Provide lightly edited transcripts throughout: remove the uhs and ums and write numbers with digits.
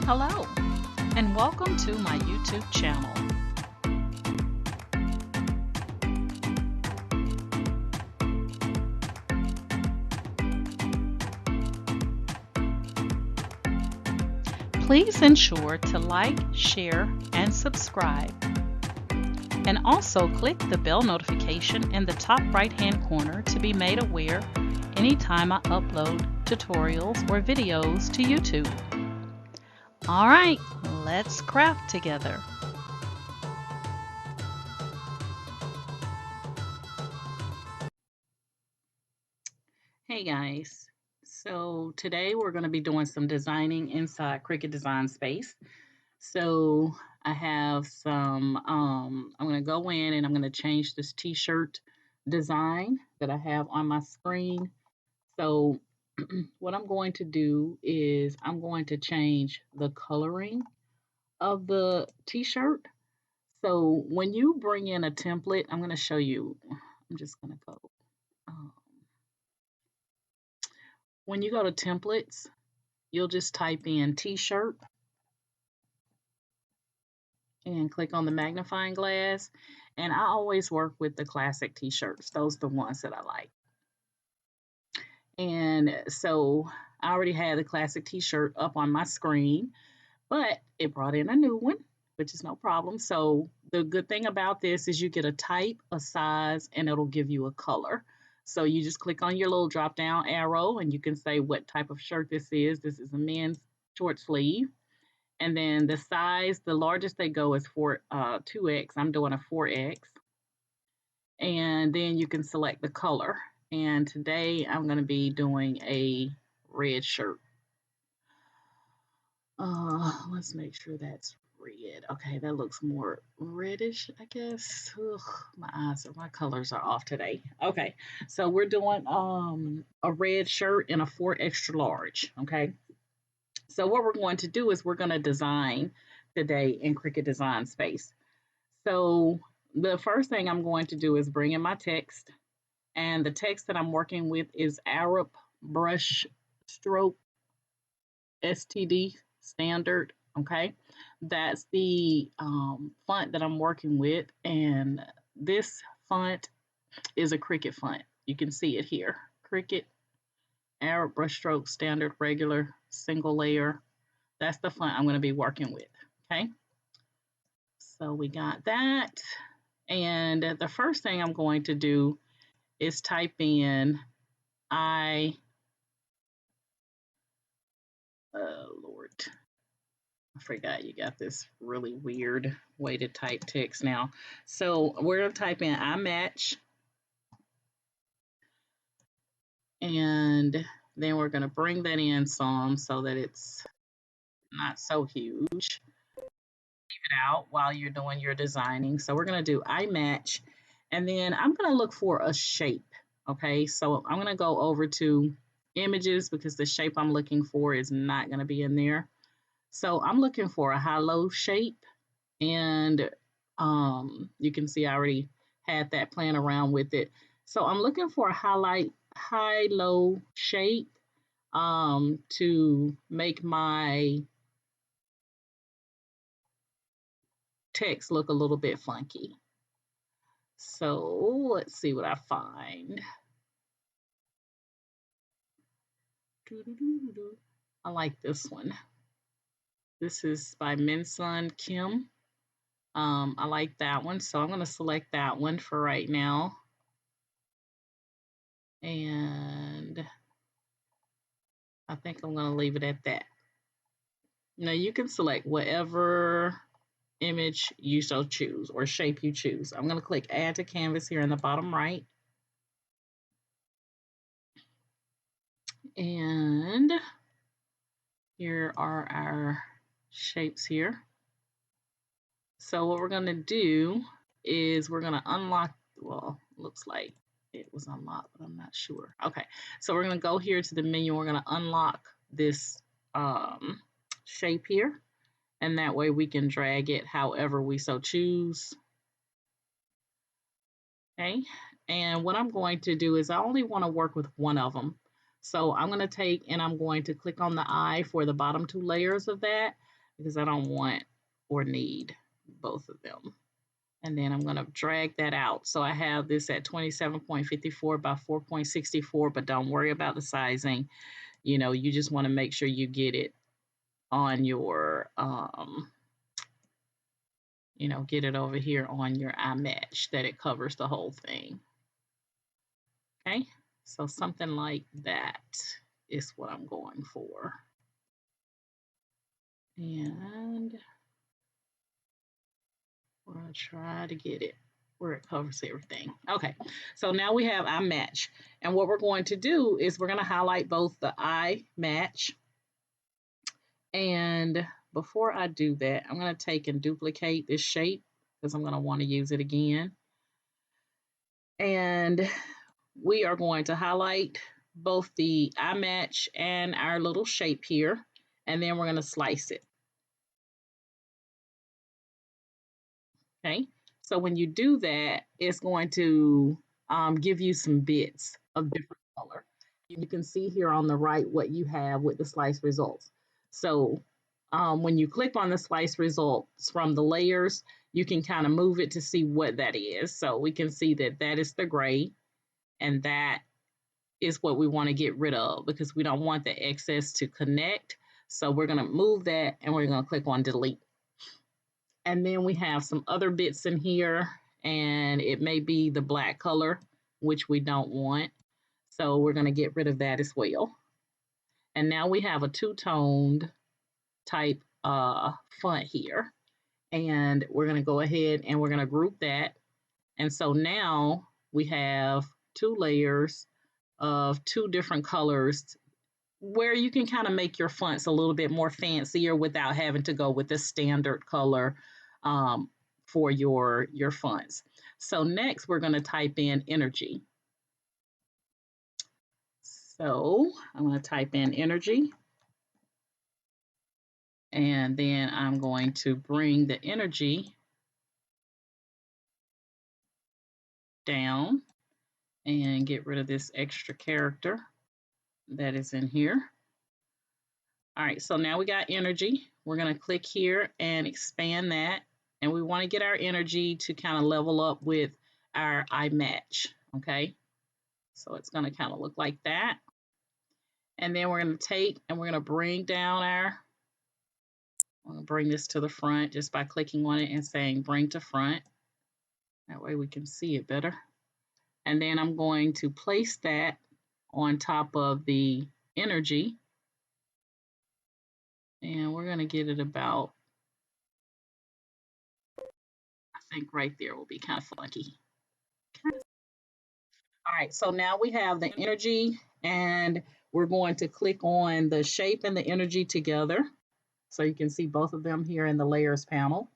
Hello, and welcome to my YouTube channel. Please ensure to like, share, and subscribe. And also click the bell notification in the top right-hand corner to be made aware anytime I upload tutorials or videos to YouTube. All right, let's craft together. Hey guys, so today we're going to be doing some designing inside Cricut Design Space. So I have some, I'm going to go in and I'm going to change this t-shirt design that I have on my screen. So what I'm going to do is I'm going to change the coloring of the t-shirt. So when you bring in a template, I'm going to show you, I'm just going to go. When you go to templates, you'll just type in t-shirt and click on the magnifying glass. And I always work with the classic t-shirts. Those are the ones that I like. And so I already had the classic t-shirt up on my screen, but it brought in a new one, which is no problem. So the good thing about this is you get a type, a size, and it'll give you a color. So you just click on your little drop down arrow and you can say what type of shirt this is. This is a men's short sleeve. And then the size, the largest they go is 2X. I'm doing a 4X. And then you can select the color. And today I'm going to be doing a red shirt. Let's make sure that's red. Okay, that looks more reddish, I guess. Ugh, my colors are off today. Okay, so we're doing a red shirt in a 4 extra large. Okay, so what we're going to do is we're going to design today in Cricut Design Space. So the first thing I'm going to do is bring in my text, and the text that I'm working with is Arab brush stroke STD standard. Okay, that's the font that I'm working with, and this font is a Cricut font. You can see it here. Cricut Arab brushstroke standard regular single layer. That's the font I'm going to be working with. Okay, so we got that, and the first thing I'm going to do is type in Lord, I forgot you got this really weird way to type text now. So we're going to type in I match, and then we're going to bring that in some so that it's not so huge. Leave it out while you're doing your designing. So we're going to do I match, and then I'm going to look for a shape. Okay, so I'm going to go over to images because the shape I'm looking for is not going to be in there. So I'm looking for a high-low shape, and you can see I already had that playing around with it. So I'm looking for a high-low shape to make my text look a little bit funky. So let's see what I find. I like this one. This is by Minsun Kim. I like that one, so I'm going to select that one for right now. And I think I'm going to leave it at that. Now you can select whatever image you so choose or shape you choose. I'm going to click add to canvas here in the bottom right. And here are our shapes here. So what we're going to do is we're going to unlock, well, looks like it was unlocked, but I'm not sure. Okay, so we're going to go here to the menu. We're going to unlock this shape here, and that way we can drag it however we so choose. Okay, and what I'm going to do is I only want to work with one of them. So I'm going to take and I'm going to click on the eye for the bottom two layers of that. because I don't want or need both of them. And then I'm going to drag that out. So I have this at 27.54 by 4.64, but don't worry about the sizing. You know, you just want to make sure you get it on your, you know, get it over here on your eye match, that it covers the whole thing. Okay, so something like that is what I'm going for. And we're going to try to get it where it covers everything. Okay, so now we have eye match. And what we're going to do is we're going to highlight both the eye match. And before I do that, I'm going to take and duplicate this shape because I'm going to want to use it again. And we are going to highlight both the eye match and our little shape here. And then we're going to slice it. Okay, so when you do that, it's going to give you some bits of different color. You can see here on the right what you have with the slice results. So when you click on the slice results from the layers, you can kind of move it to see what that is. So we can see that that is the gray, and that is what we want to get rid of because we don't want the excess to connect. So we're going to move that and we're going to click on delete. And then we have some other bits in here, and it may be the black color, which we don't want. So we're going to get rid of that as well. And now we have a two-toned type font here. And we're going to go ahead and we're going to group that. And so now we have two layers of two different colors where you can kind of make your fonts a little bit more fancier without having to go with the standard color for your fonts. So next we're going to type in energy. So I'm going to type in energy, and then I'm going to bring the energy down and get rid of this extra character that is in here. All right, so now we got energy. We're going to click here and expand that. And we want to get our energy to kind of level up with our eye match, okay? So it's going to kind of look like that. And then we're going to take and we're going to bring down I'm going to bring this to the front just by clicking on it and saying bring to front. That way we can see it better. And then I'm going to place that on top of the energy. And we're going to get it about, I think right there will be kind of funky. All right, so now we have the energy, and we're going to click on the shape and the energy together. So you can see both of them here in the layers panel.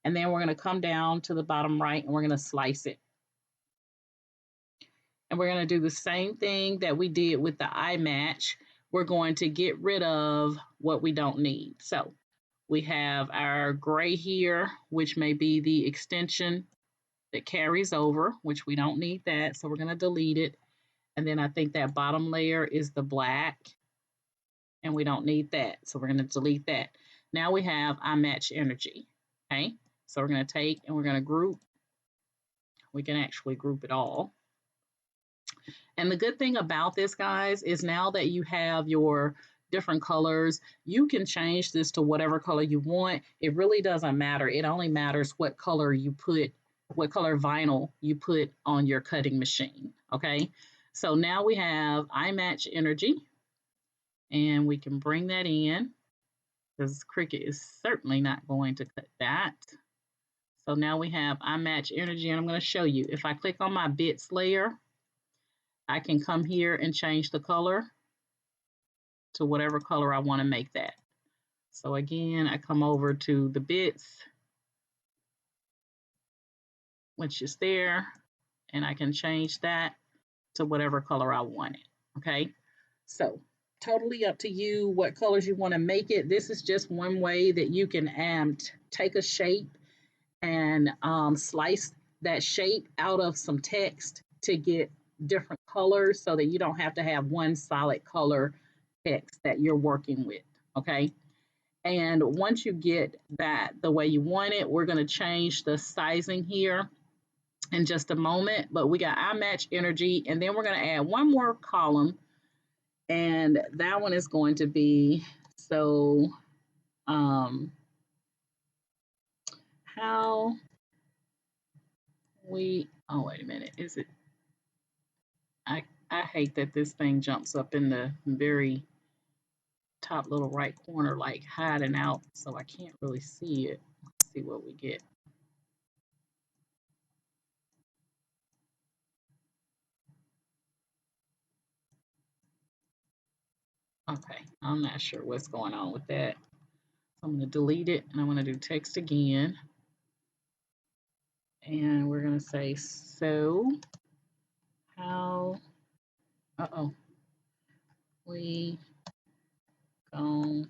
And then we're going to come down to the bottom right and we're going to slice it. And we're going to do the same thing that we did with the eye match. We're going to get rid of what we don't need. So we have our gray here, which may be the extension that carries over, which we don't need that. So we're going to delete it. And then I think that bottom layer is the black, and we don't need that. So we're going to delete that. Now we have eye match energy. Okay, so we're going to take and we're going to group. We can actually group it all. And the good thing about this, guys, is now that you have your different colors, you can change this to whatever color you want. It really doesn't matter. It only matters what color you put, what color vinyl you put on your cutting machine. Okay, so now we have eye match energy, and we can bring that in because Cricut is certainly not going to cut that. So now we have eye match energy, and I'm going to show you. If I click on my bits layer, I can come here and change the color to whatever color I want to make that. So again, I come over to the bits, which is there, and I can change that to whatever color I want it. Okay, so totally up to you what colors you want to make it. This is just one way that you can take a shape and slice that shape out of some text to get different colors so that you don't have to have one solid color text that you're working with. Okay, And once you get that the way you want it, we're going to change the sizing here in just a moment. But we got eye match energy, and then we're going to add one more column, and that one is going to be so how we, oh, wait a minute, is it, I, I hate that this thing jumps up in the very top little right corner, like hiding out, so I can't really see it. Let's see what we get. Okay, I'm not sure what's going on with that. So I'm going to delete it, and I'm going to do text again. And we're going to say, so how, uh-oh, we gonna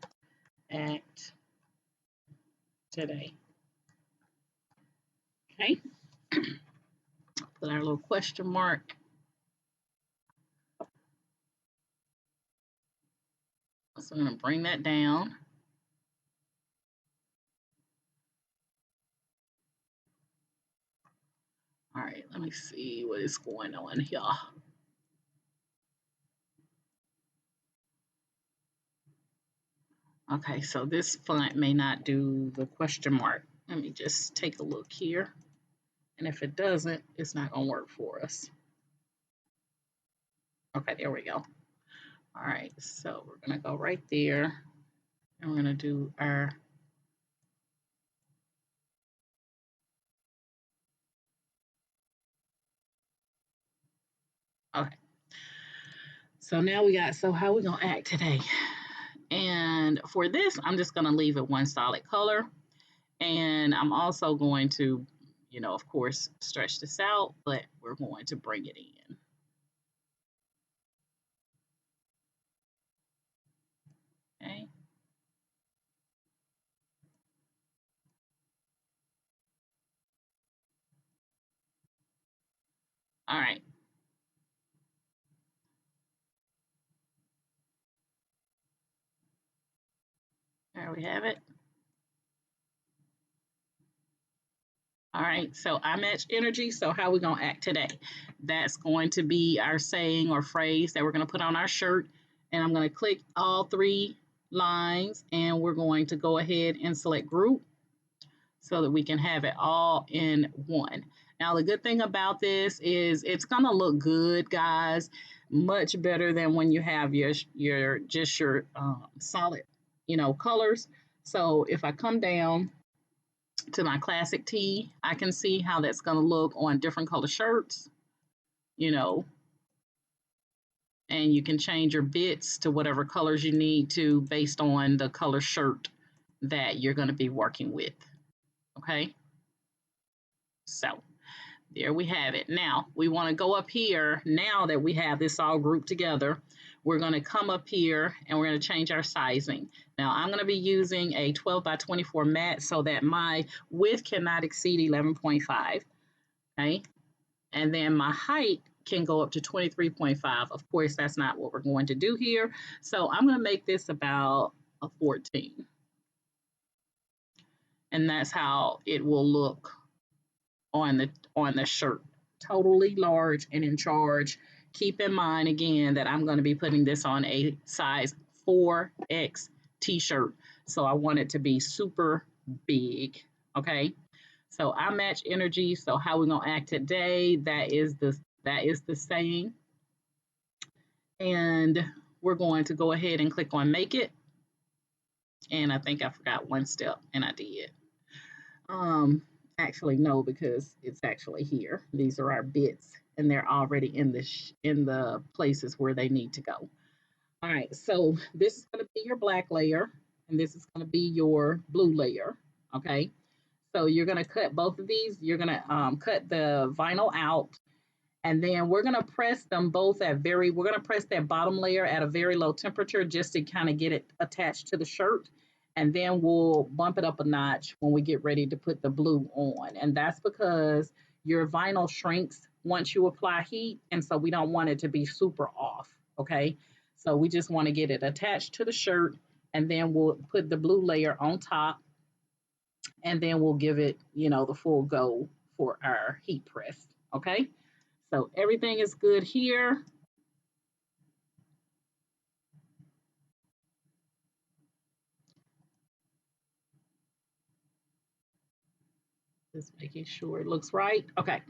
act today. Okay, put our little question mark. So I'm going to bring that down. All right, let me see what is going on here. Okay, so this font may not do the question mark. Let me just take a look here. And if it doesn't, it's not going to work for us. Okay, there we go. All right, so we're going to go right there. And we're going to do our okay. So now we got, so how we going to act today? And for this, I'm just going to leave it one solid color. And I'm also going to, you know, of course, stretch this out, but we're going to bring it in. Okay. All right. There we have it. All right, so I match energy. So how we gonna act today? That's going to be our saying or phrase that we're gonna put on our shirt. And I'm gonna click all three lines, and we're going to go ahead and select group so that we can have it all in one. Now, the good thing about this is it's gonna look good, guys, much better than when you have your just your solid, you know, colors. So if I come down to my classic tee, I can see how that's going to look on different color shirts, you know, and you can change your bits to whatever colors you need to based on the color shirt that you're going to be working with. Okay. So there we have it. Now we want to go up here. Now that we have this all grouped together, we're going to come up here and we're going to change our sizing. Now I'm going to be using a 12 by 24 mat so that my width cannot exceed 11.5. Okay. And then my height can go up to 23.5. Of course, that's not what we're going to do here. So I'm going to make this about a 14. And that's how it will look on the shirt. Totally large and in charge. Keep in mind again that I'm going to be putting this on a size 4X t-shirt. So I want it to be super big. Okay. So I match energy. So how we're gonna act today, that is the saying. And we're going to go ahead and click on make it. And I think I forgot one step, and I did. Actually no, because it's actually here. These are our bits, and they're already in the places where they need to go. All right, so this is going to be your black layer, and this is going to be your blue layer. Okay, so you're going to cut both of these. You're going to cut the vinyl out, and then we're going to press them both we're going to press that bottom layer at a very low temperature just to kind of get it attached to the shirt. And then we'll bump it up a notch when we get ready to put the blue on. And that's because your vinyl shrinks once you apply heat. And so we don't want it to be super off. Okay. So we just want to get it attached to the shirt and then we'll put the blue layer on top, and then we'll give it, you know, the full go for our heat press. Okay, so everything is good here. Just making sure it looks right. Okay,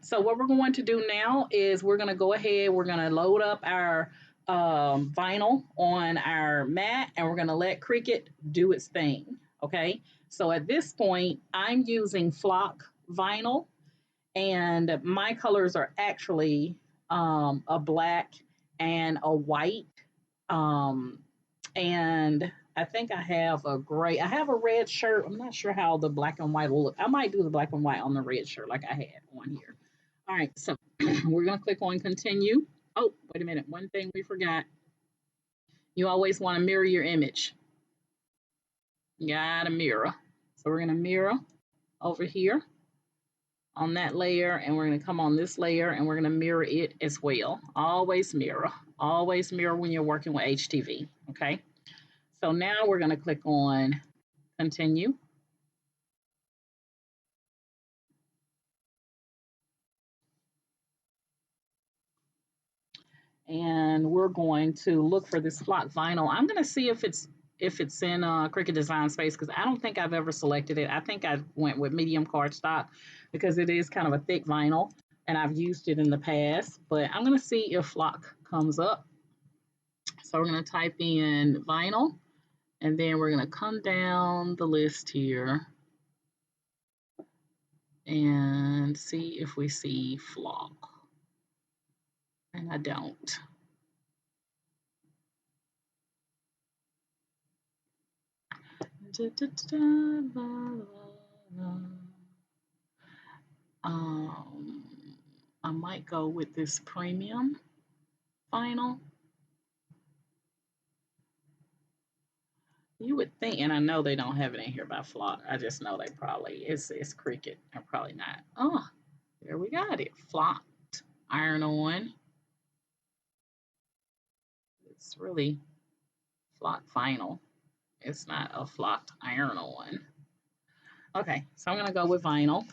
so what we're going to do now is we're going to go ahead, we're going to load up our vinyl on our mat, and we're going to let Cricut do its thing. Okay, so at this point, I'm using flock vinyl, and my colors are actually a black and a white. Um, and I think I have a gray. I have a red shirt. I'm not sure how the black and white will look. I might do the black and white on the red shirt like I had on here. All right, so we're gonna click on continue. Oh, wait a minute. One thing we forgot. You always want to mirror your image. You gotta mirror. So we're gonna mirror over here on that layer, and we're gonna come on this layer, and we're gonna mirror it as well. Always mirror. Always mirror when you're working with HTV. Okay. So now we're gonna click on continue. And we're going to look for this flock vinyl. I'm going to see if it's in Cricut Design Space, because I don't think I've ever selected it. I think I went with medium cardstock because it is kind of a thick vinyl, and I've used it in the past. But I'm going to see if flock comes up. So we're going to type in vinyl, and then we're going to come down the list here and see if we see flock. And I don't. Um, I might go with this premium vinyl. You would think, and I know they don't have it in here by flock. I just know they probably it's Cricut. I'm probably not. Oh, there we got it. Flocked iron on. It's really flock vinyl. It's not a flocked iron on. Okay, so I'm gonna go with vinyl,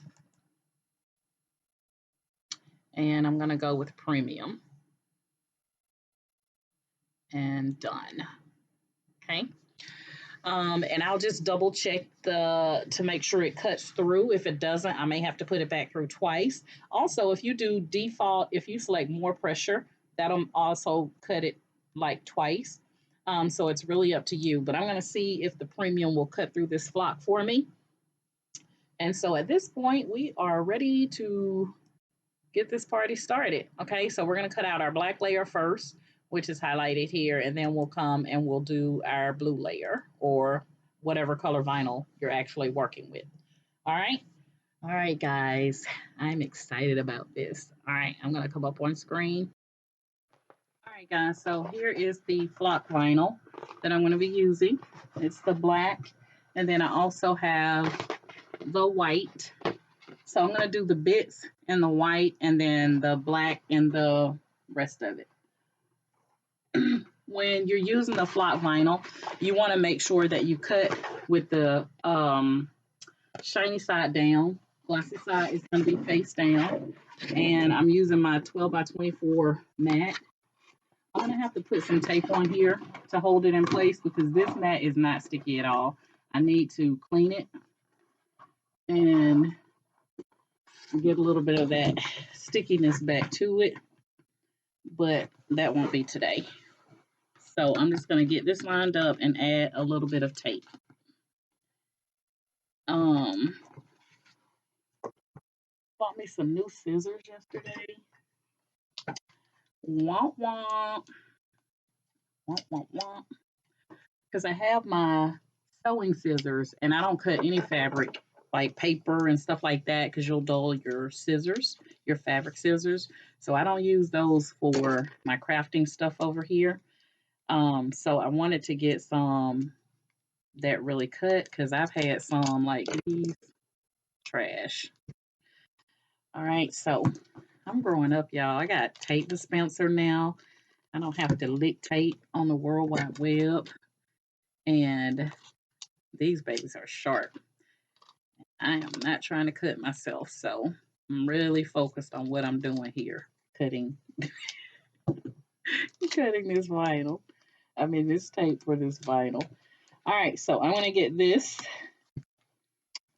and I'm gonna go with premium, and done. Okay. And I'll just double check to make sure it cuts through. If it doesn't, I may have to put it back through twice. Also, if you do default, if you select more pressure, that'll also cut it like twice. So it's really up to you. But I'm going to see if the premium will cut through this flock for me. And so at this point, we are ready to get this party started. Okay, so we're going to cut out our black layer first, which is highlighted here, and then we'll come and we'll do our blue layer, or whatever color vinyl you're actually working with. All right. All right, guys, I'm excited about this. All right, I'm going to come up on screen. All right, guys, so here is the flock vinyl that I'm going to be using. It's the black, and then I also have the white. So I'm going to do the bits in the white, and then the black and the rest of it. When you're using the flock vinyl, you want to make sure that you cut with the shiny side down. Glossy side is going to be face down. And I'm using my 12 by 24 mat. I'm going to have to put some tape on here to hold it in place, because this mat is not sticky at all. I need to clean it and get a little bit of that stickiness back to it, but that won't be today. So I'm just going to get this lined up and add a little bit of tape. Bought me some new scissors yesterday. Womp womp. Womp womp womp. Because I have my sewing scissors, and I don't cut any fabric like paper and stuff like that, because you'll dull your scissors, your fabric scissors. So I don't use those for my crafting stuff over here. So I wanted to get some that really cut, because I've had some like these, trash. All right, so I'm growing up, y'all. I got tape dispenser now. I don't have to lick tape on the World Wide Web. And these babies are sharp. I am not trying to cut myself, so I'm really focused on what I'm doing here. Cutting cutting this vinyl. I mean this tape for this vinyl. All right, so I want to get this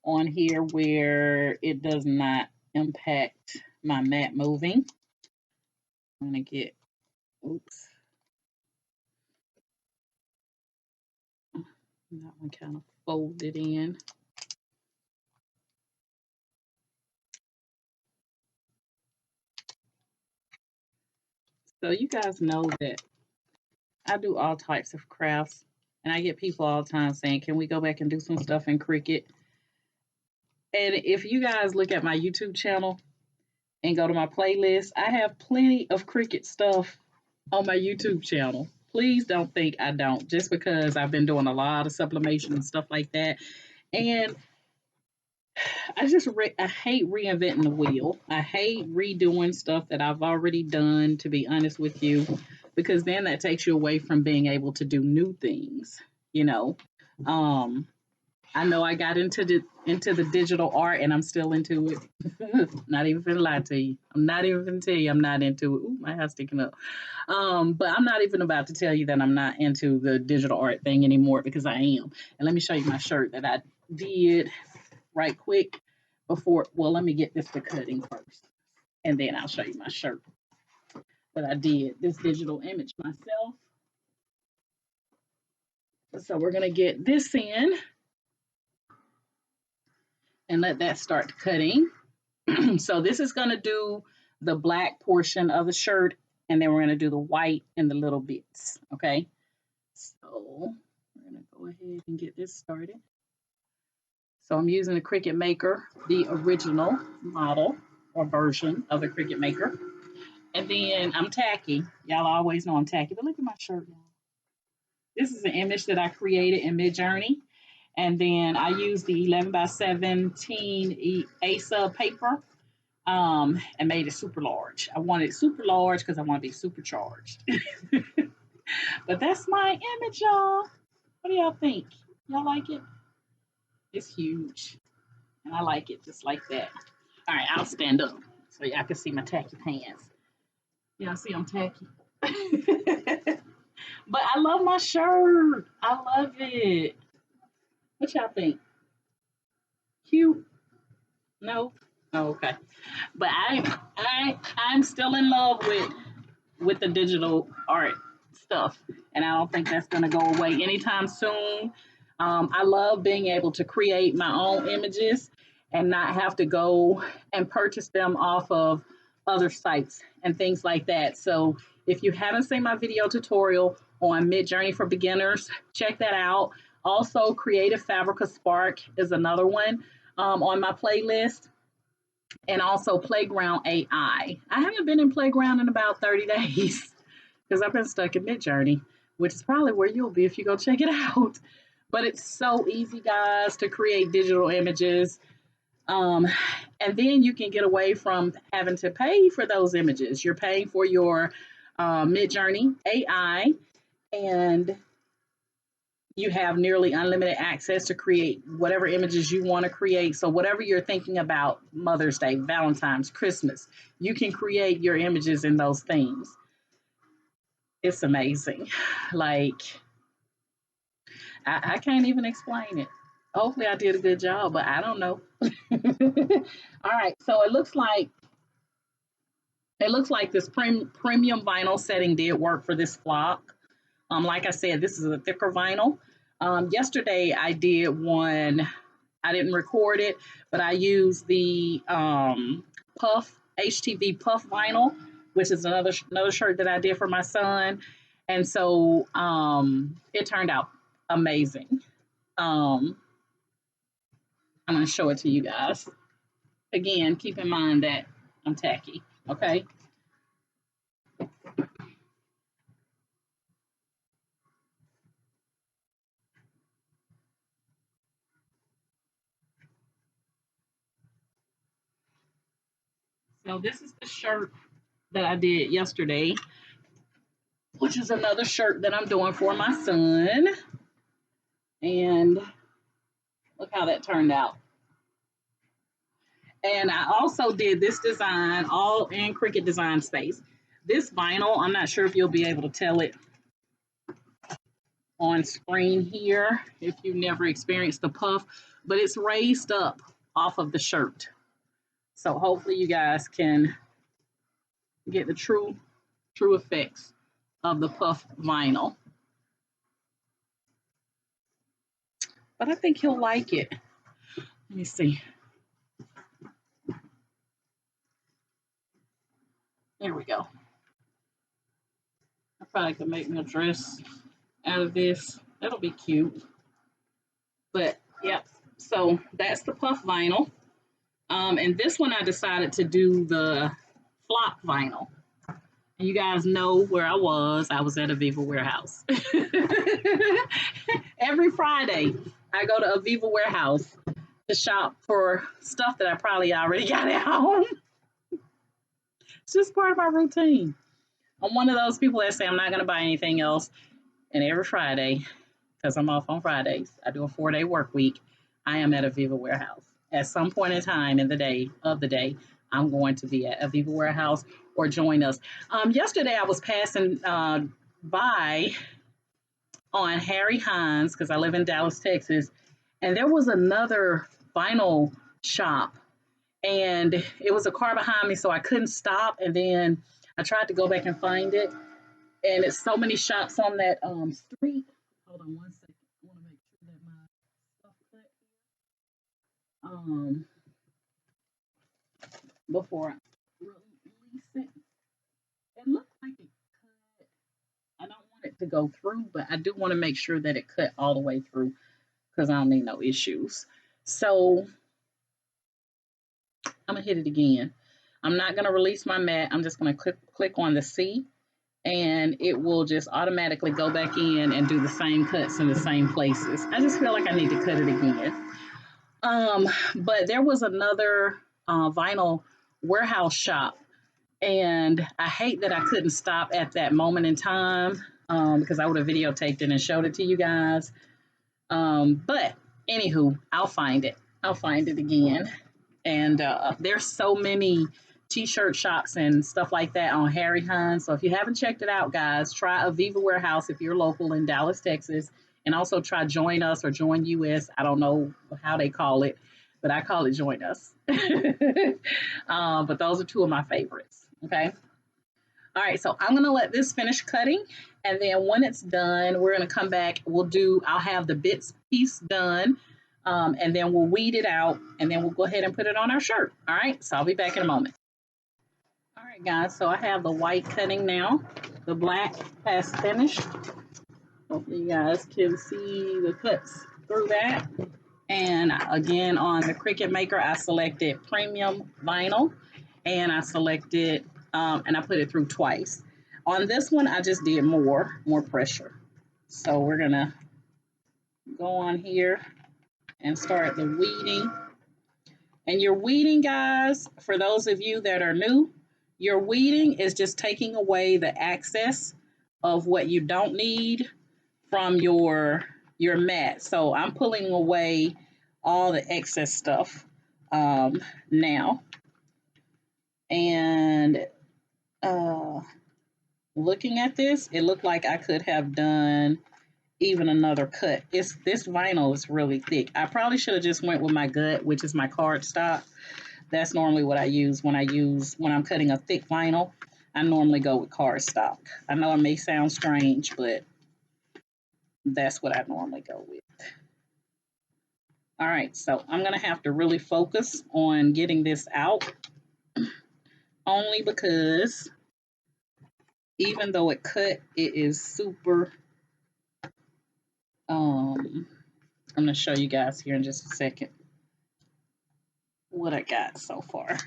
on here where it does not impact my mat moving. I'm going to get, oops, that one kind of folded in. So you guys know that I do all types of crafts, and I get people all the time saying, can we go back and do some stuff in Cricut? And if you guys look at my YouTube channel and go to my playlist, I have plenty of Cricut stuff on my YouTube channel. Please don't think I don't, just because I've been doing a lot of sublimation and stuff like that. And I hate reinventing the wheel. I hate redoing stuff that I've already done, to be honest with you, because then that takes you away from being able to do new things, you know. Um, I know I got into the digital art and I'm still into it. Not even gonna lie to you. I'm not even gonna tell you I'm not into it. Ooh, my hair's sticking up. But I'm not even about to tell you that I'm not into the digital art thing anymore, because I am. And let me show you my shirt that I did right quick before. Well, let me get this to cutting first, and then I'll show you my shirt that I did this digital image myself. So we're gonna get this in and let that start cutting. So this is gonna do the black portion of the shirt, and then we're gonna do the white and the little bits, okay? So we're gonna go ahead and get this started. So I'm using the Cricut Maker, the original model or version of the Cricut Maker. And then I'm tacky. Y'all always know I'm tacky, but look at my shirt, y'all. This is an image that I created in Midjourney. And then I used the 11 by 17 ASA paper and made it super large. I wanted it super large because I want to be supercharged. But that's my image, y'all. What do y'all think? Y'all like it? It's huge. And I like it just like that. All right, I'll stand up so y'all can see my tacky pants. Y'all see I'm tacky. But I love my shirt. I love it. What y'all think? Cute? No? Oh, okay. But I'm still in love with the digital art stuff, and I don't think that's gonna go away anytime soon. I love being able to create my own images and not have to go and purchase them off of other sites and things like that. So if you haven't seen my video tutorial on Midjourney for beginners, check that out. Also, Creative Fabrica Spark is another one on my playlist, and also Playground AI. I haven't been in Playground in about 30 days because I've been stuck in Midjourney, which is probably where you'll be if you go check it out. But it's so easy, guys, to create digital images. Um, and then you can get away from having to pay for those images. You're paying for your Midjourney AI, and you have nearly unlimited access to create whatever images you want to create. So whatever you're thinking about, Mother's Day, Valentine's, Christmas, you can create your images in those themes. It's amazing. Like, I can't even explain it. Hopefully I did a good job, but I don't know. All right, so it looks like this premium vinyl setting did work for this flock. Like I said, this is a thicker vinyl. Yesterday I did one. I didn't record it, but I used the Puff HTV Puff vinyl, which is another shirt that I did for my son, and so it turned out amazing. Um, I'm going to show it to you guys. Again, keep in mind that I'm tacky. Okay. So this is the shirt that I did yesterday, which is another shirt that I'm doing for my son. And look how that turned out. And I also did this design all in Cricut Design Space. This vinyl, I'm not sure if you'll be able to tell it on screen here if you've never experienced the puff, but it's raised up off of the shirt. So hopefully you guys can get the true effects of the puff vinyl. But I think he'll like it. Let me see. There we go. I probably could make me a dress out of this. That'll be cute. But yep, so that's the puff vinyl. And this one I decided to do the flop vinyl. And you guys know where I was. I was at Aviva Warehouse. Every Friday, I go to Aviva Warehouse to shop for stuff that I probably already got at home. It's just part of my routine. I'm one of those people that say I'm not going to buy anything else. And every Friday, because I'm off on Fridays, I do a 4-day work week. I am at Aviva Warehouse. At some point in time in the day, I'm going to be at Aviva Warehouse or join us. Yesterday, I was passing by on Harry Hines, because I live in Dallas, Texas, and there was another vinyl shop. And it was a car behind me, so I couldn't stop. And then I tried to go back and find it. And it's so many shops on that street. Hold on one second. I want to make sure that my stuff cut before I release it. It looks like it cut. I don't want it to go through, but I do want to make sure that it cut all the way through because I don't need no issues. So I'm gonna hit it again. I'm not gonna release my mat. I'm just gonna click on the C, and it will just automatically go back in and do the same cuts in the same places. I just feel like I need to cut it again. But there was another vinyl warehouse shop, and I hate that I couldn't stop at that moment in time because I would have videotaped it and showed it to you guys. But anywho, I'll find it. I'll find it again. And there's so many T-shirt shops and stuff like that on Harry Hines. So if you haven't checked it out, guys, try Aviva Warehouse if you're local in Dallas, Texas. And also try Join Us or Join US. I don't know how they call it, but I call it Join Us. But those are two of my favorites. Okay. All right. So I'm going to let this finish cutting. And then when it's done, we're going to come back. I'll have the bits piece done. And then we'll weed it out, and then we'll go ahead and put it on our shirt. All right, so I'll be back in a moment. All right, guys, so I have the white cutting now. The black has finished. Hopefully you guys can see the cuts through that. And again, on the Cricut Maker, I selected premium vinyl, and I selected, and I put it through twice. On this one, I just did more pressure. So we're gonna go on here and start the weeding. And your weeding, guys, for those of you that are new, your weeding is just taking away the excess of what you don't need from your mat. So I'm pulling away all the excess stuff now. And looking at this, it looked like I could have done even another cut. This vinyl is really thick. I probably should have just went with my gut, which is my cardstock. That's normally what I use when I'm cutting a thick vinyl. I normally go with cardstock. I know it may sound strange, but that's what I normally go with. All right, so I'm gonna have to really focus on getting this out, only because even though it cut, it is super I'm going to show you guys here in just a second what I got so far.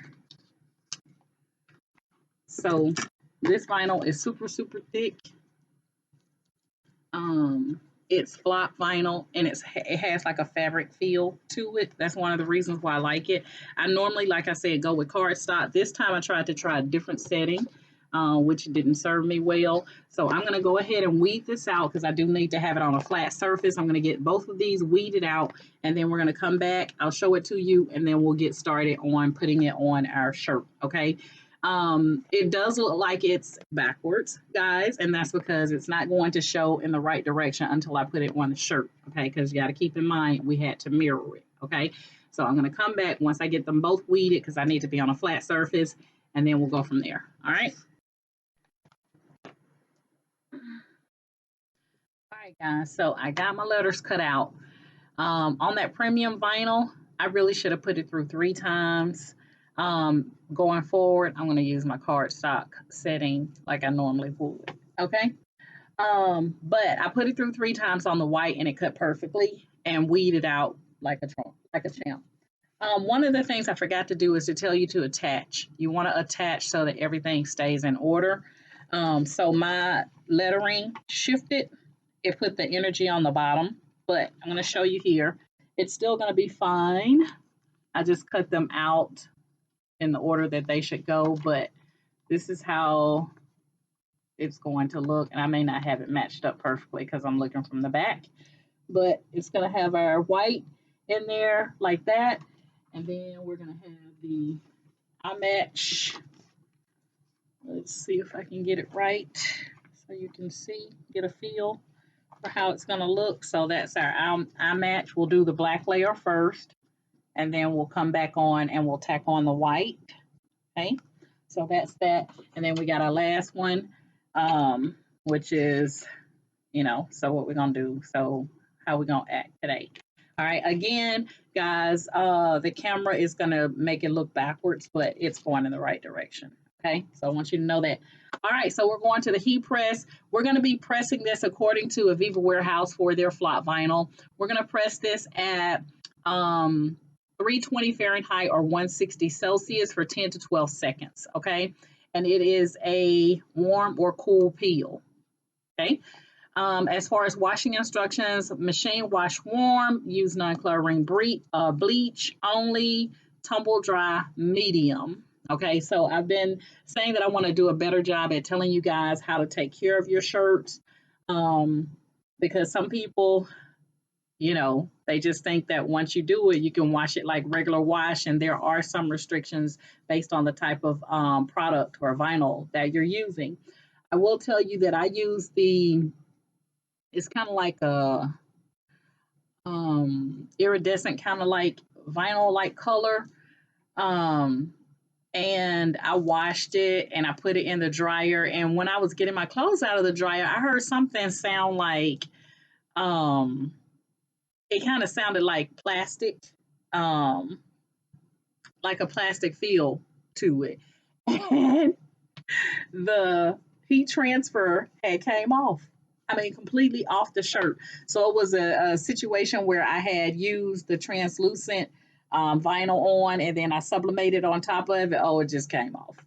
So this vinyl is super thick. It's flop vinyl, and it has like a fabric feel to it. That's one of the reasons why I like it. I normally, like I said, go with cardstock. This time I tried a different setting. which didn't serve me well. So I'm going to go ahead and weed this out because I do need to have it on a flat surface. I'm going to get both of these weeded out, and then we're going to come back. I'll show it to you, and then we'll get started on putting it on our shirt, okay? It does look like it's backwards, guys, and that's because it's not going to show in the right direction until I put it on the shirt, okay? Because you got to keep in mind we had to mirror it, okay? So I'm going to come back once I get them both weeded because I need to be on a flat surface, and then we'll go from there, all right? All right, guys, so I got my letters cut out. On that premium vinyl, I really should have put it through 3 times. Going forward, I'm going to use my cardstock setting like I normally would, okay? But I put it through 3 times on the white, and it cut perfectly and weeded out like a champ. One of the things I forgot to do is to tell you to attach. You want to attach so that everything stays in order. So my lettering shifted. It put the energy on the bottom, but I'm going to show you here. It's still going to be fine. I just cut them out in the order that they should go, but this is how it's going to look. And I may not have it matched up perfectly because I'm looking from the back, but it's going to have our white in there like that. And then we're going to have the eye match. Let's see if I can get it right so you can see, get a feel for how it's going to look. So that's our eye match. We'll do the black layer first, and then we'll come back on and we'll tack on the white. Okay, so that's that. And then we got our last one, which is, so what we're going to do. So how we're going to act today. All right, again, guys, the camera is going to make it look backwards, but it's going in the right direction. Okay, so I want you to know that. All right, so we're going to the heat press. We're going to be pressing this according to Aviva Warehouse for their flat vinyl. We're going to press this at 320 Fahrenheit or 160 Celsius for 10 to 12 seconds, okay? And it is a warm or cool peel, okay? As far as washing instructions, machine wash warm, use non-coloring bleach only, tumble dry medium. Okay, so I've been saying that I want to do a better job at telling you guys how to take care of your shirts, because some people, they just think that once you do it, you can wash it like regular wash, and there are some restrictions based on the type of product or vinyl that you're using. I will tell you that I use it's kind of like a iridescent kind of like vinyl like color. And I washed it and I put it in the dryer. And when I was getting my clothes out of the dryer, I heard something sound like it kind of sounded like plastic, like a plastic feel to it. And the heat transfer had came off. I mean, completely off the shirt. So it was a situation where I had used the translucent vinyl on, and then I sublimated on top of it. Oh, it just came off.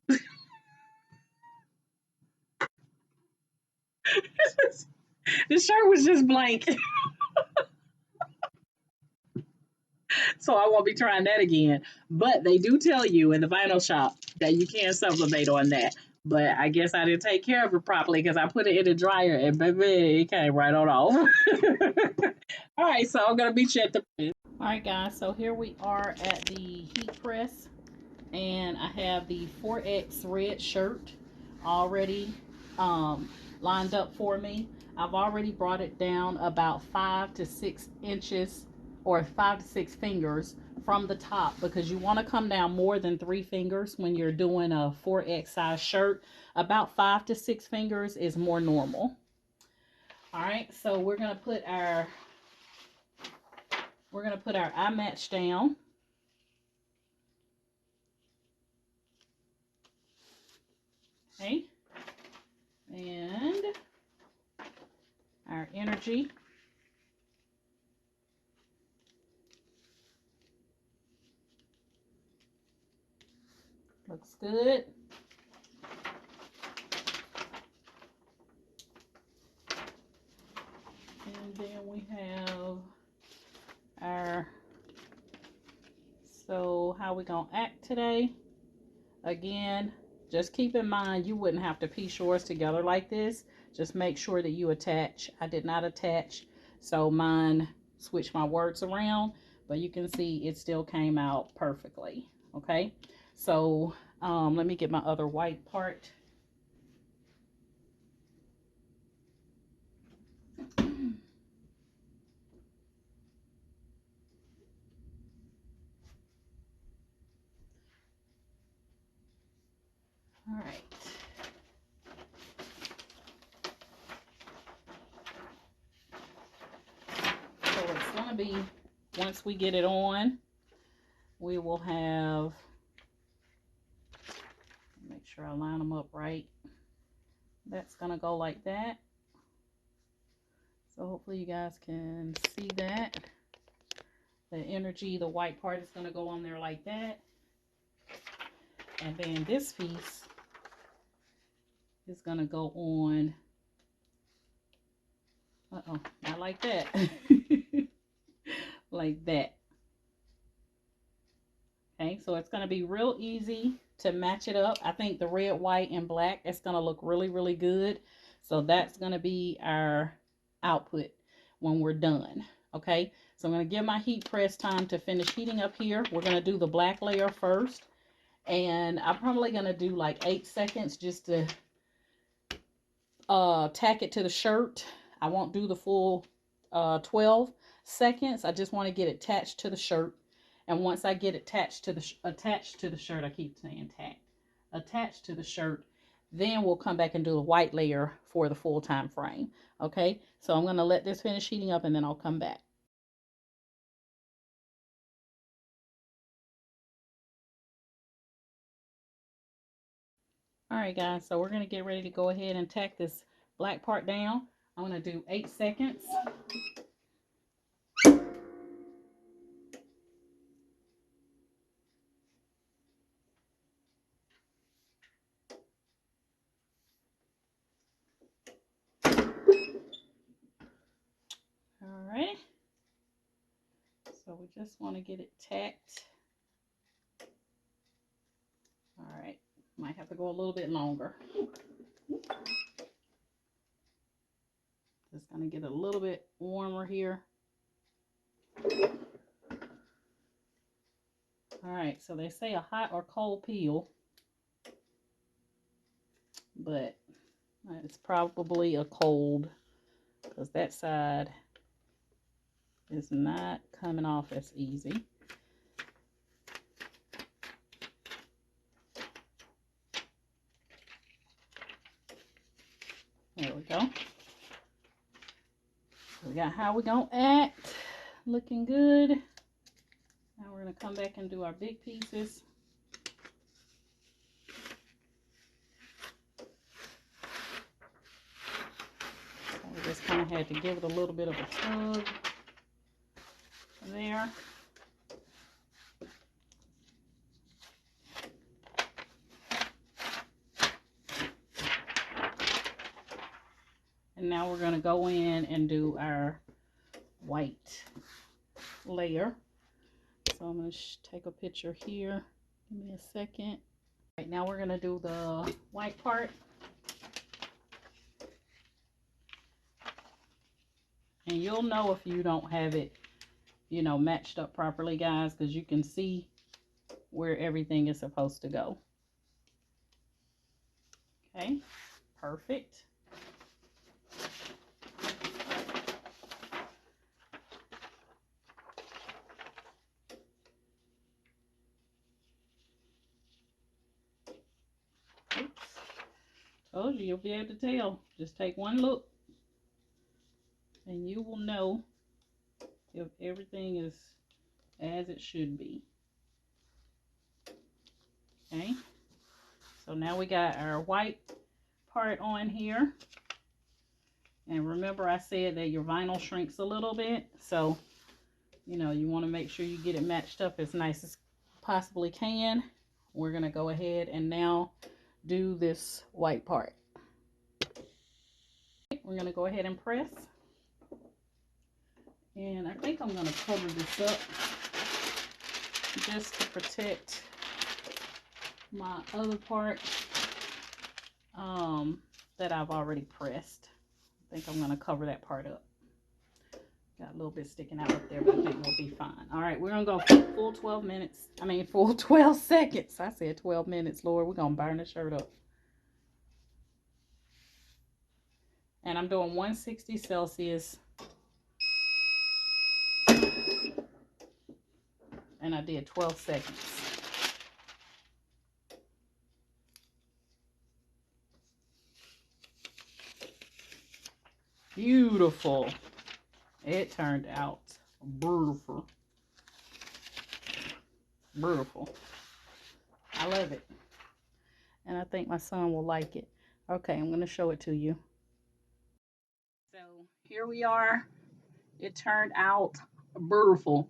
The shirt was just blank. So I won't be trying that again. But they do tell you in the vinyl shop that you can sublimate on that. But I guess I didn't take care of it properly because I put it in the dryer and baby, it came right on off. All right, so I'm going to meet you at the press. All right, guys, so here we are at the heat press. And I have the 4X red shirt already lined up for me. I've already brought it down about 5 to 6 inches or 5 to 6 fingers from the top, because you want to come down more than 3 fingers when you're doing a 4X size shirt. About 5 to 6 fingers is more normal. All right, so we're gonna put our eye match down. Okay, and our energy. Looks good. And then we have our, so how we gonna act today? Again, Just keep in mind, you wouldn't have to piece yours together like this. Just make sure that you attach. I did not attach, so mine switched my words around, but you can see it still came out perfectly. Okay, so let me get my other white part. All right. So it's going to be, once we get it on, we will have, make sure I line them up right. That's going to go like that. So hopefully you guys can see that. The energy, the white part is going to go on there like that. And then this piece is going to go on, not like that. Like that. Okay, so it's going to be real easy to match it up. I think the red, white, and black, it's going to look really, really good. So that's going to be our output when we're done. Okay, so I'm going to give my heat press time to finish heating up here. We're going to do the black layer first. And I'm probably going to do like 8 seconds just to tack it to the shirt. I won't do the full 12 seconds. I just want to get it attached to the shirt. And once I get it attached to the shirt, I keep saying attached to the shirt, then we'll come back and do the white layer for the full time frame. Okay, so I'm going to let this finish heating up and then I'll come back. All right, guys, so we're going to get ready to go ahead and tack this black part down. I'm going to do 8 seconds. All right. So we just want to get it tacked. All right. Might have to go a little bit longer. Just going to get a little bit warmer here. All right. So they say a hot or cold peel, but it's probably a cold because that side is not coming off as easy. There we go. We got how we're going to act. Looking good. Now we're going to come back and do our big pieces. So we just kind of had to give it a little bit of a tug there. And now we're going to go in and do our white layer. So I'm going to take a picture here. Give me a second. Right, now we're going to do the white part. And you'll know if you don't have it, you know, matched up properly, guys, because you can see where everything is supposed to go. Okay, perfect. Oops. Told you, you'll be able to tell. Just take one look and you will know if everything is as it should be. Okay, so now we got our white part on here. And remember I said that your vinyl shrinks a little bit, so you know you want to make sure you get it matched up as nice as possibly can. We're going to go ahead and now do this white part. We're going to go ahead and press. And I think I'm going to cover this up just to protect my other part. that I've already pressed. I think I'm going to cover that part up. Got a little bit sticking out up there, but I think we'll be fine. All right, we're going to go full 12 minutes. I mean, full 12 seconds. I said 12 minutes, Lord. We're going to burn the shirt up. And I'm doing 160 Celsius. And I did 12 seconds. Beautiful. It turned out beautiful. Beautiful. I love it. And I think my son will like it. Okay, I'm going to show it to you. So here we are. It turned out beautiful.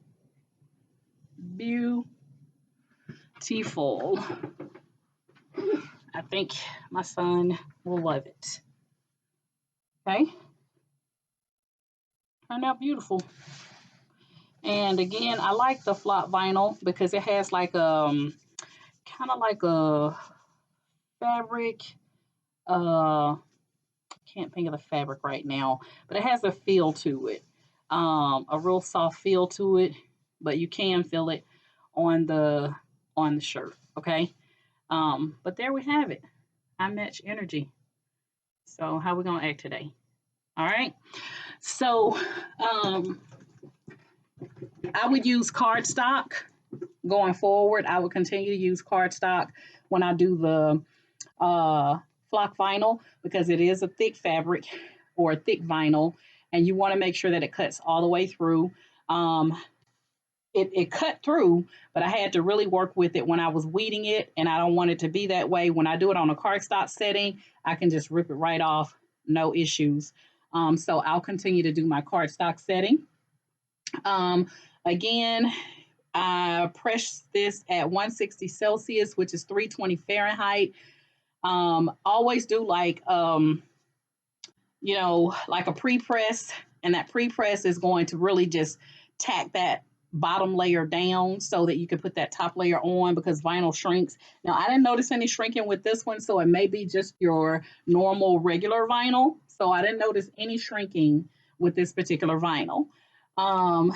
Beautiful. I think my son will love it. Okay. Turned out beautiful. And again, I like the flop vinyl because it has like kind of like a fabric. Can't think of the fabric right now, but it has a feel to it. A real soft feel to it, but you can feel it on the shirt. Okay. But there we have it. I match energy. So how we gonna act today? All right. So I would use cardstock going forward. I would continue to use cardstock when I do the flock vinyl because it is a thick fabric or a thick vinyl, and you want to make sure that it cuts all the way through. It cut through, but I had to really work with it when I was weeding it, and I don't want it to be that way. When I do it on a cardstock setting, I can just rip it right off, no issues. So I'll continue to do my cardstock setting. Again, I press this at 160 Celsius, which is 320 Fahrenheit. Always do like, like a pre-press, and that pre-press is going to really just tack that bottom layer down so that you can put that top layer on because vinyl shrinks. Now, I didn't notice any shrinking with this one, so it may be just your normal regular vinyl. So I didn't notice any shrinking with this particular vinyl. And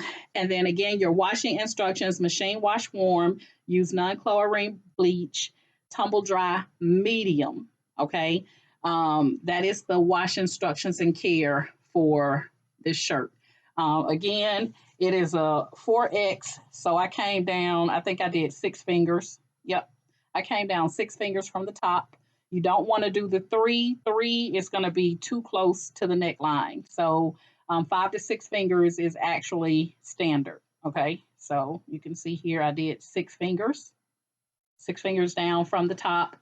then again, your washing instructions: machine wash warm, use non-chlorine bleach, tumble dry medium. Okay. That is the wash instructions and care for this shirt. Again, it is a 4X. So I came down, I think I did 6 fingers. Yep. I came down 6 fingers from the top. You don't want to do the 3. 3 is going to be too close to the neckline. So 5 to 6 fingers is actually standard. Okay. So you can see here I did 6 fingers. 6 fingers down from the top.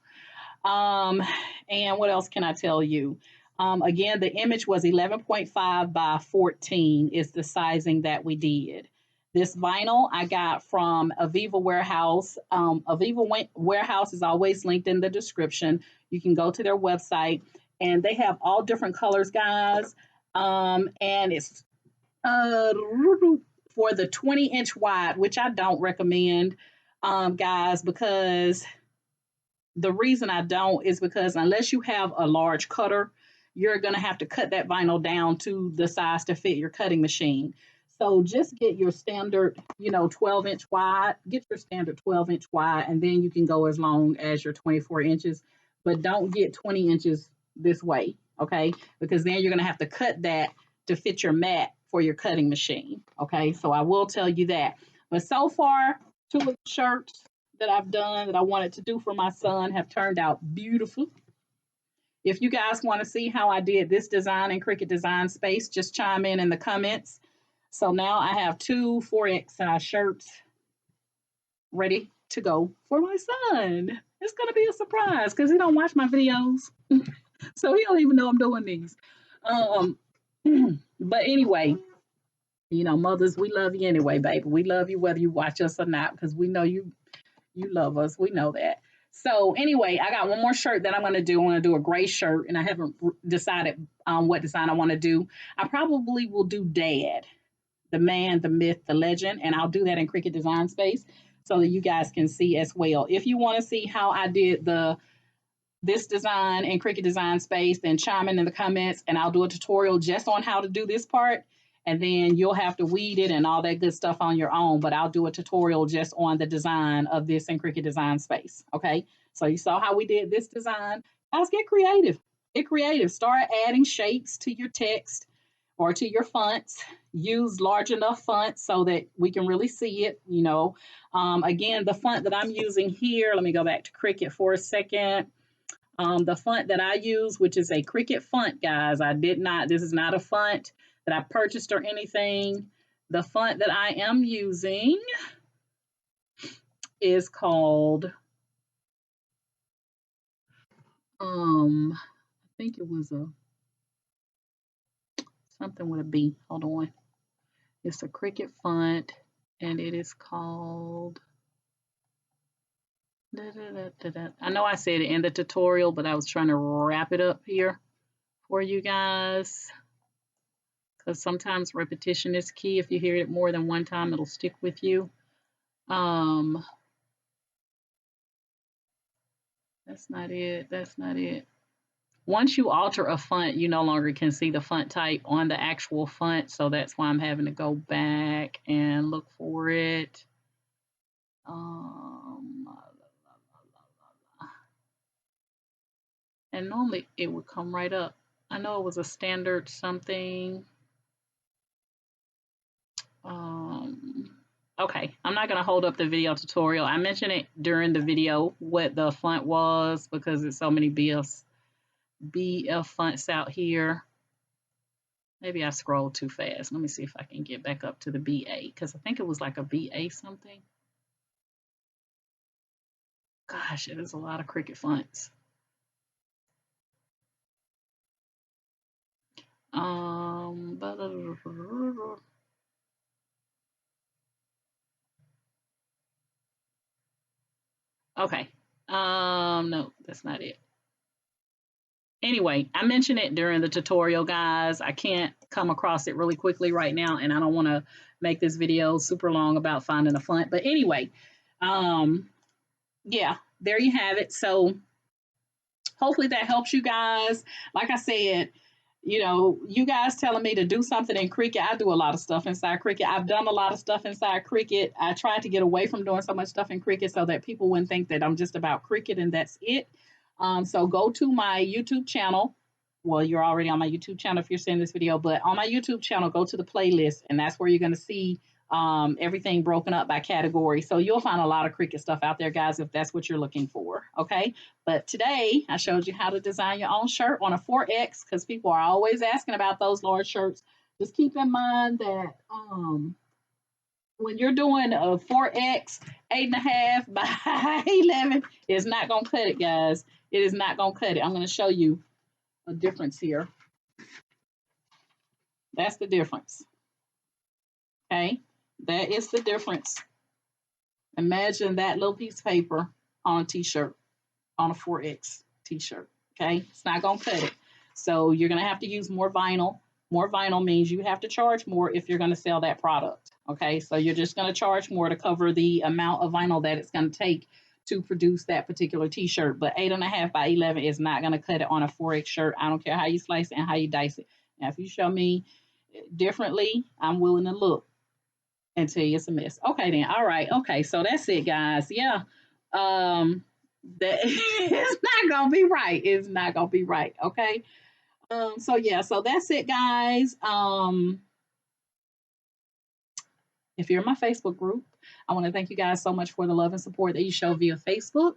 And what else can I tell you? Again, the image was 11.5 by 14 is the sizing that we did. This vinyl I got from Aviva Warehouse. Aviva Warehouse is always linked in the description. You can go to their website, and they have all different colors, guys. And it's for the 20-inch wide, which I don't recommend, guys, because the reason I don't is because unless you have a large cutter, you're going to have to cut that vinyl down to the size to fit your cutting machine. So just get your standard, 12-inch wide. Get your standard 12-inch wide, and then you can go as long as your 24 inches. But don't get 20 inches this way, okay? Because then you're going to have to cut that to fit your mat for your cutting machine, okay? So I will tell you that. But so far, 2 of the shirts that I've done that I wanted to do for my son have turned out beautiful. If you guys want to see how I did this design in Cricut Design Space, just chime in the comments. So now I have 2 4X size shirts ready to go for my son. It's going to be a surprise because he don't watch my videos. So he don't even know I'm doing these. But anyway, mothers, we love you anyway, baby. We love you whether you watch us or not because we know you love us. We know that. So anyway, I got one more shirt that I'm going to do. I want to do a gray shirt, and I haven't decided what design I want to do. I probably will do Dad, the man, the myth, the legend, and I'll do that in Cricut Design Space so that you guys can see as well. If you want to see how I did the this design in Cricut Design Space, then chime in the comments and I'll do a tutorial just on how to do this part. And then you'll have to weed it and all that good stuff on your own. But I'll do a tutorial just on the design of this in Cricut Design Space. Okay. So you saw how we did this design. Guys, get creative. Get creative. Start adding shapes to your text or to your fonts. Use large enough fonts so that we can really see it. You know, again, the font that I'm using here, let me go back to Cricut for a second. The font that I use, which is a Cricut font, guys. This is not a font that I purchased or anything. The font that I am using is called, I think it was something with a B. Hold on. It's a Cricut font and it is called, I know I said it in the tutorial, but I was trying to wrap it up here for you guys. Because sometimes repetition is key. If you hear it more than one time, it'll stick with you. That's not it. That's not it. Once you alter a font, you no longer can see the font type on the actual font. So that's why I'm having to go back and look for it. And normally it would come right up. I know it was a standard something. Okay, I'm not going to hold up the video tutorial. I mentioned it during the video what the font was because there's so many BF fonts out here. Maybe I scrolled too fast. Let me see if I can get back up to the BA because I think it was like a BA something. Gosh, it is a lot of Cricut fonts. Okay. No, that's not it. Anyway, I mentioned it during the tutorial, guys. I can't come across it really quickly right now, and I don't want to make this video super long about finding a font. But anyway, yeah, there you have it. So hopefully that helps you guys. Like I said, you know, you guys telling me to do something in Cricut. I do a lot of stuff inside Cricut. I've done a lot of stuff inside Cricut. I tried to get away from doing so much stuff in Cricut so that people wouldn't think that I'm just about Cricut and that's it. So go to my YouTube channel. Well, you're already on my YouTube channel if you're seeing this video, but on my YouTube channel, go to the playlist, and that's where you're going to see everything broken up by category. So you'll find a lot of Cricut stuff out there, guys, if that's what you're looking for. Okay. But today I showed you how to design your own shirt on a 4X because people are always asking about those large shirts. Just keep in mind that when you're doing a 4X, 8.5 by 11, it's not going to cut it, guys. It is not going to cut it. I'm going to show you a difference here. That's the difference. Okay. That is the difference. Imagine that little piece of paper on a t-shirt, on a 4X t-shirt. Okay. It's not going to cut it. So you're going to have to use more vinyl. More vinyl means you have to charge more if you're going to sell that product. Okay. So you're just going to charge more to cover the amount of vinyl that it's going to take to produce that particular t-shirt. But 8.5 by 11 is not going to cut it on a 4X shirt. I don't care how you slice it and how you dice it. Now, if you show me differently, I'm willing to look and tell you it's a mess. Okay, then. All right. Okay. So that's it, guys. Yeah. That it's not gonna be right. It's not gonna be right. Okay. So yeah, so that's it, guys. If you're in my Facebook group, I want to thank you guys so much for the love and support that you show via Facebook.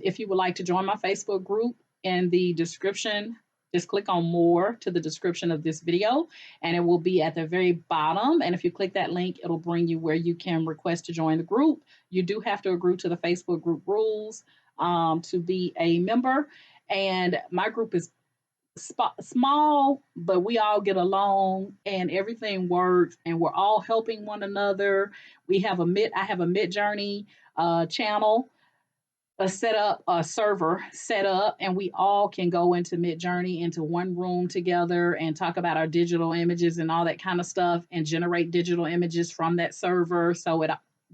If you would like to join my Facebook group, in the description, just click on more to the description of this video, and it will be at the very bottom. And if you click that link, it'll bring you where you can request to join the group. You do have to agree to the Facebook group rules to be a member. And my group is small, but we all get along and everything works and we're all helping one another. I have a Midjourney channel, a server set up, and we all can go into Midjourney into one room together and talk about our digital images and all that kind of stuff and generate digital images from that server. So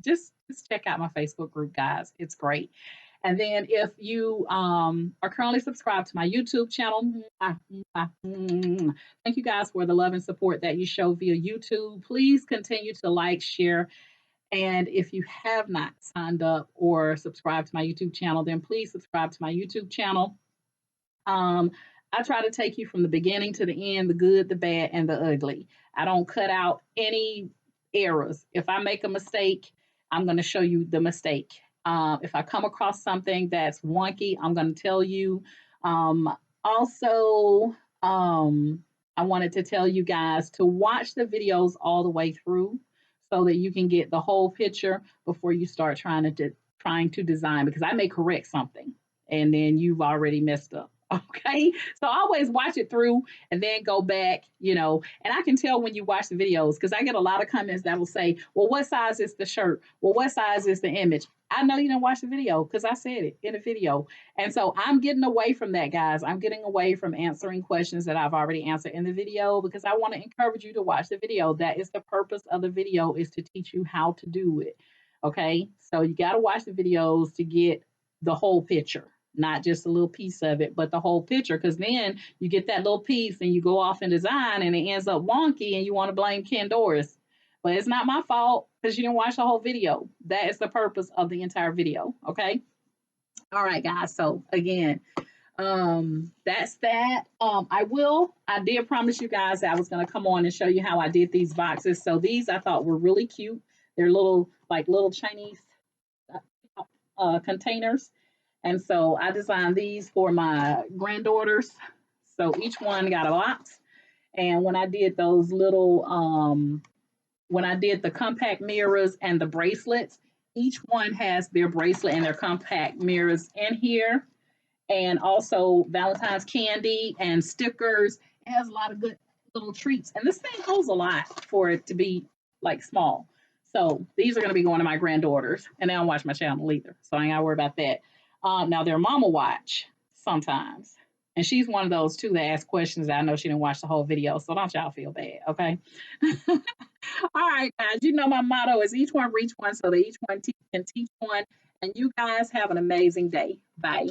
just check out my Facebook group, guys. It's great. And then if you are currently subscribed to my YouTube channel, thank you guys for the love and support that you show via YouTube. Please continue to like, share, and if you have not signed up or subscribed to my YouTube channel, then please subscribe to my YouTube channel. Um, I try to take you from the beginning to the end, the good, the bad, and the ugly. I don't cut out any errors. If I make a mistake, I'm going to show you the mistake. If I come across something that's wonky, I'm going to tell you. Um, also, I wanted to tell you guys to watch the videos all the way through so that you can get the whole picture before you start trying to design, because I may correct something and then you've already messed up. Okay. So I always watch it through and then go back, and I can tell when you watch the videos because I get a lot of comments that will say, well, what size is the shirt? Well, what size is the image? I know you didn't watch the video because I said it in the video. And so I'm getting away from that, guys. I'm getting away from answering questions that I've already answered in the video because I want to encourage you to watch the video. That is the purpose of the video, is to teach you how to do it. Okay. So you got to watch the videos to get the whole picture, not just a little piece of it, but the whole picture. Because then you get that little piece and you go off and design and it ends up wonky and you want to blame Ken Doris. But it's not my fault because you didn't watch the whole video. That is the purpose of the entire video. Okay. All right, guys. So again, that's that. I did promise you guys that I was going to come on and show you how I did these boxes. So these I thought were really cute. They're little Chinese containers. And so I designed these for my granddaughters. So each one got a box. And when I did when I did the compact mirrors and the bracelets, each one has their bracelet and their compact mirrors in here. And also Valentine's candy and stickers. It has a lot of good little treats. And this thing holds a lot for it to be like small. So these are going to be going to my granddaughters, and they don't watch my channel either. So I ain't got to worry about that. Now their mama watch sometimes. And she's one of those too that asks questions that I know she didn't watch the whole video. So don't y'all feel bad, okay? All right, guys. You know my motto is each one reach one so that each one can teach one. And you guys have an amazing day. Bye.